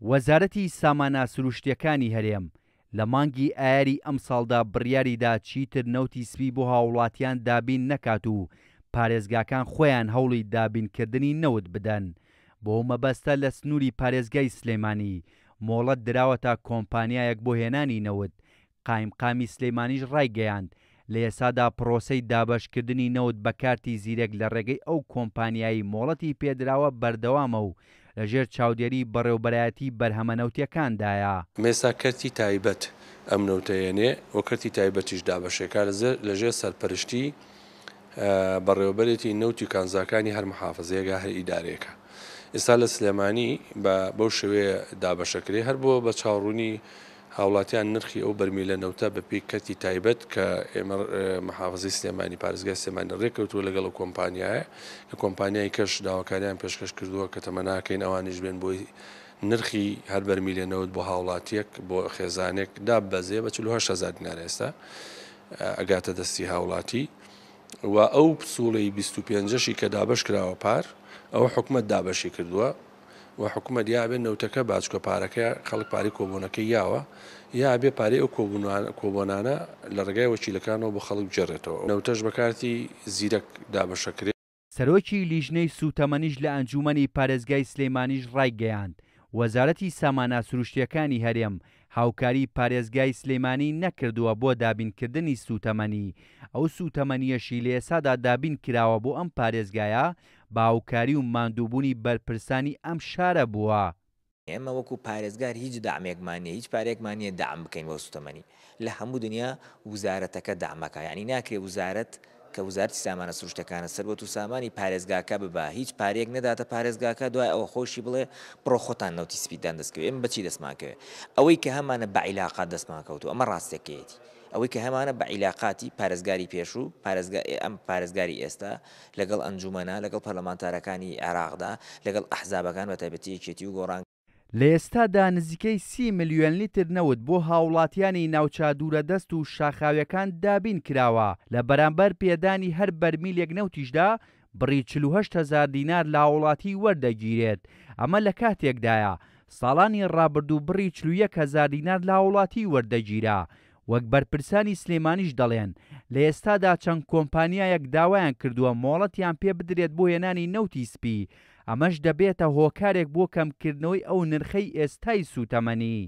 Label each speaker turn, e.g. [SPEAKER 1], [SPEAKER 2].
[SPEAKER 1] وەزارەتی سامانە سروشتیەکانی هەرێم لە مانگی ئایاری ئەم ساڵدا بڕیاریدا چیتر نەوتی سپی بۆ هاوڵاتیان دابین نەکات و پارێزگاکان خۆیان هەوڵی دابینکردنی نەوت بدەن. بۆ مەبەستە لە سنووری پارێزگای سلێمانی مۆڵەت دراوەتە کۆمپانیایەک بۆ هێنانی نەوت. قایمقامی سلێمانیش ڕایگەیاند لە ئێسادا پرۆسەی دابەشکردنی نەوت بە کارتی زیرەک لە ڕێگەی ئەو کۆمپانیایی مۆڵەتی پێدراوە بەردەوامە و لەژێر چاودێری بەڕێوەبەرایەتی بەرهەمە نەوتیەکاندایە.
[SPEAKER 2] مێستا کەرتی تایبەت ئەم نەوتەیەنێ و کەرتی تایبەتیش دابەشێکە لەژێر سەرپەرشتی بەڕێوەبەرێتی نەوتی کانزاکانی هەر محافزەیەگا هەر ئیدارەیەکە. ئێستا لە سلێمانی بەو شێوەیە دابەشەکرێ هەر بۆ بە چاوڕوونی هاوڵاتیان نرخی ئەو بەرمیلە نەوتە بە پێی کەرتی تایبەت کە ئێمە محافزەی سلێمانی پارێزگای سلێمانی ڕێکەوتووە لەگەڵ کۆمپانیایە کە کۆمپانیای کەش داواکاریان پێشکەش کردووە کە تەمە ناکەین ئەوانیش بێن بۆی نرخی هەر بەرمیلێنەوت بۆ هاوڵاتیەک بۆ خێزانێک دابەزێ بە 48,000 دینار ئێستا ئەگاتە دەستی هاوڵاتی و ئەو پسوڵەی 25شی کە دابش کراوە پار ئەوە حکومەت دابەشی کردووە و حکومەت یابێ نەوتەکە باچکە پارەکە خەڵک پارەی کۆبوونەکەی یاوە یابێ پارەی ئەو کۆبوونانە لە ڕێگای وەکیلەکانەوە بۆ خەڵک بجێڕێتەوە. نەوتەش بە کارتی زیرەک دابەشەکرێت.
[SPEAKER 1] سەرۆکی لیژنەی سوتەمەنیش لە ئەنجومەنی پارێزگای سلێمانیش ڕایگەیاند وەزارەتی سامانە سروشتیەکانی هەرێم هاوکاری پارێزگای سلێمانی نەکردووە بۆ دابینکردنی سوتەمەنی. ئەو سوتەمەنیەشی لە ئێسادا دابین کراوە بۆ ئەم پارێزگایە بە هاوکاری و ماندووبوونی بەرپرسانی ئەم شارە بووە.
[SPEAKER 3] ئێمە وەکو پارێزگار هیچ دامێکمانە هیچ پارێکمانە دام بکەین بۆ سوتەمەنی لە هەموو دنیا وزارەتەکە دامەکە یعنی ناکرێ وزارەت کە وزارەتی سامانە سروشتەکانە سەربەت و سامانی پارێزگاکە ببا هیچ پارێک نەداتە پارێزگاکە دوای ئەوە خۆشی بڵێ بڕۆ خۆتان نەوتی سپیدان دەستکەوێت ئێمە بەچی دەستماکەوێت ئەوەی کە هەمانە بە عیلاقات دەستماکەوتو ئەمە ڕاستەکەیەتی ئەوەی کە هەمانە بە عیلاقاتی پارێزگاری پێشوو ئەم پارێزگاری ئێستا لەگەڵ ئەنجومەنە لەگەڵ پەرلەمانتارەکانی عێراقدا لەگەڵ ئەحزابەکان بە تایبەتی یەکێتی و گۆڕان
[SPEAKER 1] لە ئێستادا نزیکەی 30 ملیۆن لیتر نەوت بۆ هاوڵاتیانی ناوچە دوورەدەست و شاخاویەکان دابین کراوە. لە بەرامبەر پێدانی هەر بەرمیلێک نەوتیشدا بڕی 48,000 دینار لە هاوڵاتی وەردەگیرێت. ئەمە لە کاتێکدایە ساڵانی ڕابردوو بڕی 41,000 دینار لە هاوڵاتی وەردەگیرا. وەک بەرپرسانی سلێمانیش دەڵێن لە ئێستادا چەند کۆمپانیایەک داوایان کردووە مۆڵەتیان پێ بدرێت بۆ هێنانی نەوتی سپی. ئەمەش دەبێتە هۆکارێک بۆ کەمکردنەوەی ئەو نرخەی ئێستای سوتەمەنی.